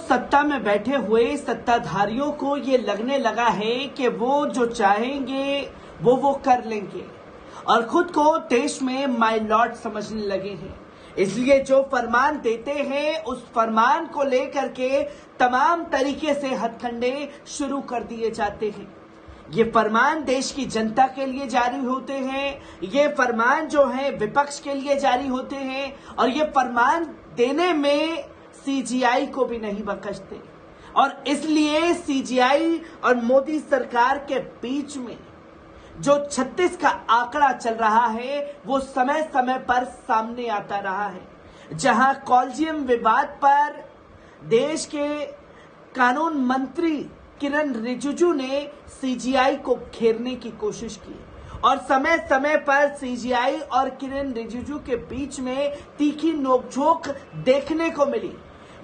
सत्ता में बैठे हुए सत्ताधारियों को ये लगने लगा है कि वो जो चाहेंगे वो कर लेंगे और खुद को देश में माय लॉर्ड समझने लगे हैं। इसलिए जो फरमान देते हैं उस फरमान को लेकर के तमाम तरीके से हथकंडे शुरू कर दिए जाते हैं। ये फरमान देश की जनता के लिए जारी होते हैं, ये फरमान जो है विपक्ष के लिए जारी होते हैं और ये फरमान देने में सीजीआई को भी नहीं बख्शते। और इसलिए सीजीआई और मोदी सरकार के बीच में जो 36 का आंकड़ा चल रहा है वो समय समय पर सामने आता रहा है। जहां कॉलेजियम विवाद पर देश के कानून मंत्री किरण रिजिजू ने सीजीआई को घेरने की कोशिश की और समय समय पर सीजीआई और किरण रिजिजू के बीच में तीखी नोकझोंक देखने को मिली,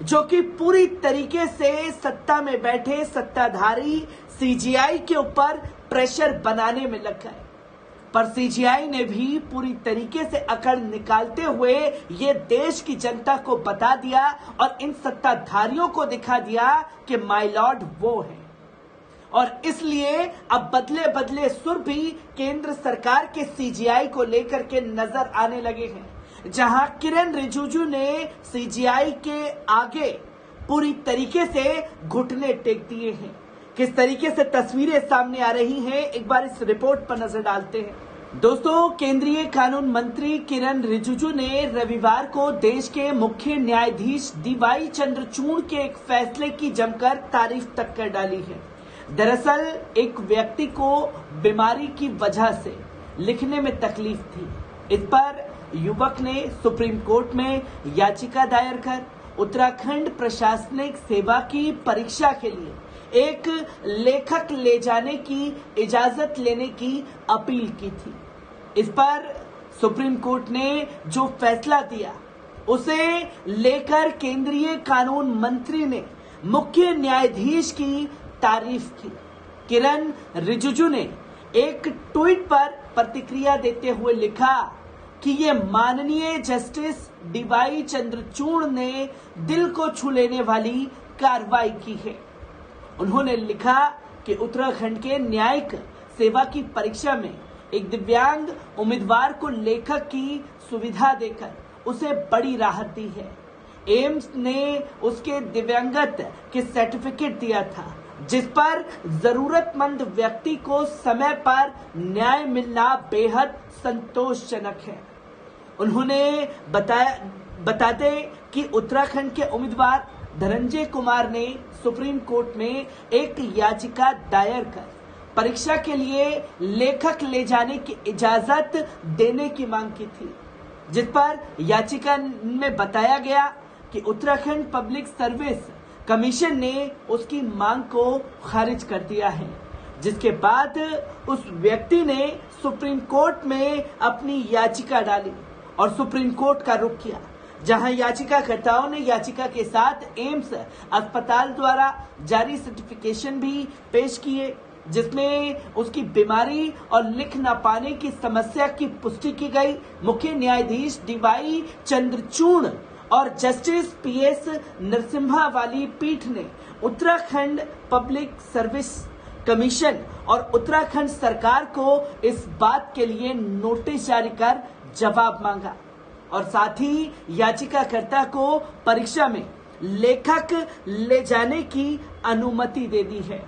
जो कि पूरी तरीके से सत्ता में बैठे सत्ताधारी सीजीआई के ऊपर प्रेशर बनाने में लग गए। पर सीजीआई ने भी पूरी तरीके से अकड़ निकालते हुए ये देश की जनता को बता दिया और इन सत्ताधारियों को दिखा दिया कि माय लॉर्ड वो है। और इसलिए अब बदले बदले सुर भी केंद्र सरकार के सीजीआई को लेकर के नजर आने लगे हैं। जहां किरण रिजिजू ने सीजीआई के आगे पूरी तरीके से घुटने टेक दिए हैं। किस तरीके से तस्वीरें सामने आ रही हैं, एक बार इस रिपोर्ट पर नजर डालते हैं। दोस्तों, केंद्रीय कानून मंत्री किरण रिजिजू ने रविवार को देश के मुख्य न्यायाधीश डीवाई चंद्रचूड़ के एक फैसले की जमकर तारीफ तक कर डाली है। दरअसल एक व्यक्ति को बीमारी की वजह से लिखने में तकलीफ थी। इस पर युवक ने सुप्रीम कोर्ट में याचिका दायर कर उत्तराखंड प्रशासनिक सेवा की परीक्षा के लिए एक लेखक ले जाने की इजाजत लेने की अपील की थी। इस पर सुप्रीम कोर्ट ने जो फैसला दिया उसे लेकर केंद्रीय कानून मंत्री ने मुख्य न्यायाधीश की तारीफ की। किरण रिजिजू ने एक ट्वीट पर प्रतिक्रिया देते हुए लिखा कि ये माननीय जस्टिस डीवाई चंद्रचूड़ ने दिल को छू लेने वाली कार्रवाई की है। उन्होंने लिखा कि उत्तराखंड के न्यायिक सेवा की परीक्षा में एक दिव्यांग उम्मीदवार को लेखक की सुविधा देकर उसे बड़ी राहत दी है। एम्स ने उसके दिव्यांगत के सर्टिफिकेट दिया था, जिस पर जरूरतमंद व्यक्ति को समय पर न्याय मिलना बेहद संतोषजनक है। उन्होंने बताते कि उत्तराखंड के उम्मीदवार धनंजय कुमार ने सुप्रीम कोर्ट में एक याचिका दायर कर परीक्षा के लिए लेखक ले जाने की इजाजत देने की मांग की थी, जिस पर याचिका में बताया गया कि उत्तराखंड पब्लिक सर्विस कमीशन ने उसकी मांग को खारिज कर दिया है। जिसके बाद उस व्यक्ति ने सुप्रीम कोर्ट में अपनी याचिका डाली और सुप्रीम कोर्ट का रुख किया, जहां याचिकाकर्ताओं ने याचिका के साथ एम्स अस्पताल द्वारा जारी सर्टिफिकेशन भी पेश किए, जिसमें उसकी बीमारी और लिख न पाने की समस्या की पुष्टि की गई। मुख्य न्यायाधीश डीवाई चंद्रचूड़ और जस्टिस पीएस नरसिम्हा वाली पीठ ने उत्तराखंड पब्लिक सर्विस कमीशन और उत्तराखंड सरकार को इस बात के लिए नोटिस जारी कर जवाब मांगा और साथ ही याचिकाकर्ता को परीक्षा में लेखक ले जाने की अनुमति दे दी है।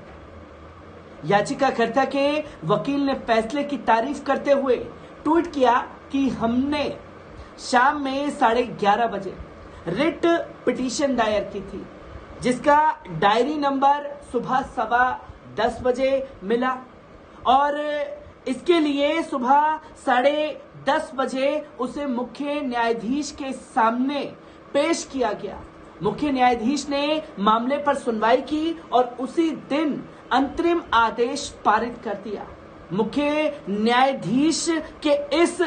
याचिकाकर्ता के वकील ने फैसले की तारीफ करते हुए ट्वीट किया कि हमने शाम में 11:30 बजे रिट पिटीशन दायर की थी, जिसका डायरी नंबर सुबह 10:15 बजे मिला और इसके लिए सुबह 10:30 बजे उसे मुख्य न्यायाधीश के सामने पेश किया गया। मुख्य न्यायाधीश ने मामले पर सुनवाई की और उसी दिन अंतरिम आदेश पारित कर दिया। मुख्य न्यायाधीश के इस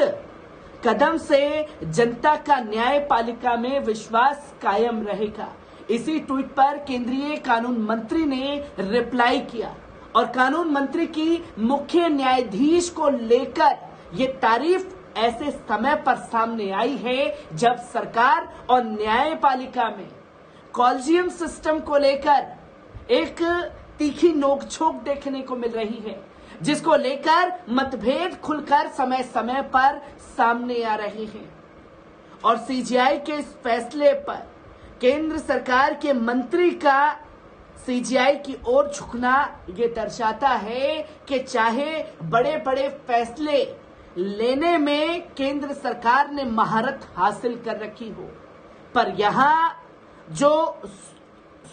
कदम से जनता का न्यायपालिका में विश्वास कायम रहेगा। इसी ट्वीट पर केंद्रीय कानून मंत्री ने रिप्लाई किया और कानून मंत्री की मुख्य न्यायाधीश को लेकर ये तारीफ ऐसे समय पर सामने आई है जब सरकार और न्यायपालिका में कॉलेजियम सिस्टम को लेकर एक तीखी नोकझोंक देखने को मिल रही है, जिसको लेकर मतभेद खुलकर समय समय पर सामने आ रहे हैं। और सीजीआई के इस फैसले पर केंद्र सरकार के मंत्री का सीजीआई की ओर झुकना ये दर्शाता है कि चाहे बड़े बड़े फैसले लेने में केंद्र सरकार ने महारत हासिल कर रखी हो, पर यहां जो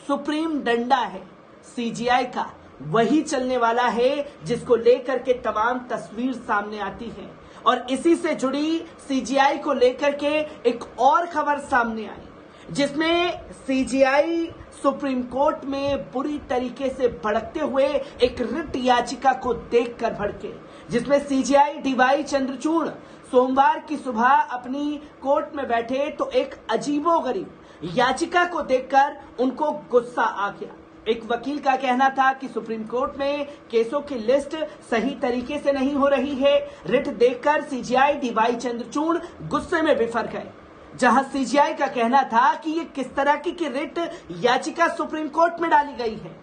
सुप्रीम डंडा है सीजीआई का, वही चलने वाला है, जिसको लेकर के तमाम तस्वीर सामने आती है। और इसी से जुड़ी सीजीआई को लेकर के एक और खबर सामने आई, जिसमें सीजीआई सुप्रीम कोर्ट में बुरी तरीके से भड़कते हुए एक रिट याचिका को देखकर भड़के, जिसमें सीजीआई डीवाई चंद्रचूड़ सोमवार की सुबह अपनी कोर्ट में बैठे तो एक अजीबोगरीब याचिका को देखकर उनको गुस्सा आ गया। एक वकील का कहना था कि सुप्रीम कोर्ट में केसों की लिस्ट सही तरीके से नहीं हो रही है। रिट देखकर सीजीआई डीवाई चंद्रचूड़ गुस्से में बिफर गए, जहां सीजीआई का कहना था कि ये किस तरह की रिट याचिका सुप्रीम कोर्ट में डाली गई है।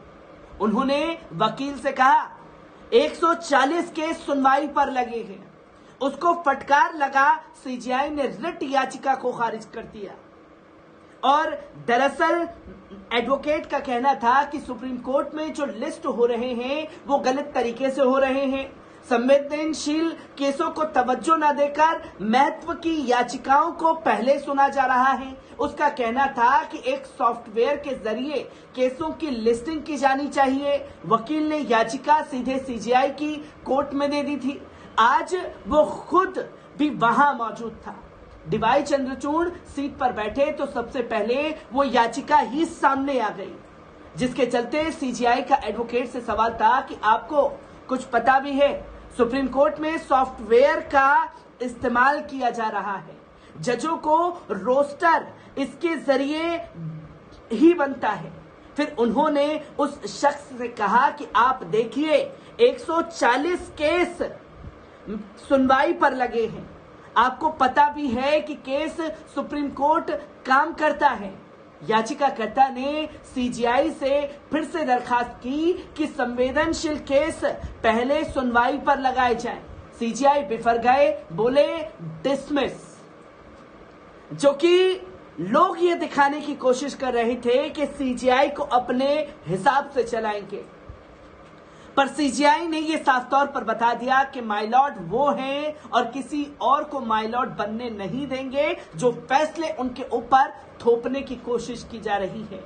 उन्होंने वकील से कहा 140 केस सुनवाई पर लगे हैं, उसको फटकार लगा। सीजीआई ने रिट याचिका को खारिज कर दिया। और दरअसल एडवोकेट का कहना था कि सुप्रीम कोर्ट में जो लिस्ट हो रहे हैं वो गलत तरीके से हो रहे हैं, संवेदनशील केसों को तवज्जो न देकर महत्व की याचिकाओं को पहले सुना जा रहा है। उसका कहना था कि एक सॉफ्टवेयर के जरिए केसों की लिस्टिंग की जानी चाहिए। वकील ने याचिका सीधे सीजीआई की कोर्ट में दे दी थी। आज वो खुद भी वहां मौजूद था। डीवाई चंद्रचूड़ सीट पर बैठे तो सबसे पहले वो याचिका ही सामने आ गई, जिसके चलते सीजीआई का एडवोकेट से सवाल था कि आपको कुछ पता भी है, सुप्रीम कोर्ट में सॉफ्टवेयर का इस्तेमाल किया जा रहा है, जजों को रोस्टर इसके जरिए ही बनता है। फिर उन्होंने उस शख्स से कहा कि आप देखिए 140 केस सुनवाई पर लगे हैं, आपको पता भी है कि केस सुप्रीम कोर्ट काम करता है। याचिकाकर्ता ने सीजीआई से फिर से दरखास्त की कि संवेदनशील केस पहले सुनवाई पर लगाए जाएं। सीजीआई बिफर गए, बोले डिसमिस, जो कि लोग ये दिखाने की कोशिश कर रहे थे कि सीजीआई को अपने हिसाब से चलाएंगे, पर सीजीआई ने ये साफ तौर पर बता दिया कि माय लॉर्ड वो हैं और किसी और को माय लॉर्ड बनने नहीं देंगे जो फैसले उनके ऊपर थोपने की कोशिश की जा रही है।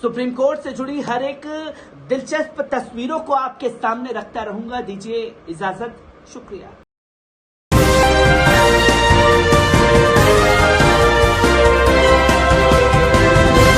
सुप्रीम कोर्ट से जुड़ी हर एक दिलचस्प तस्वीरों को आपके सामने रखता रहूंगा। दीजिए इजाजत, शुक्रिया।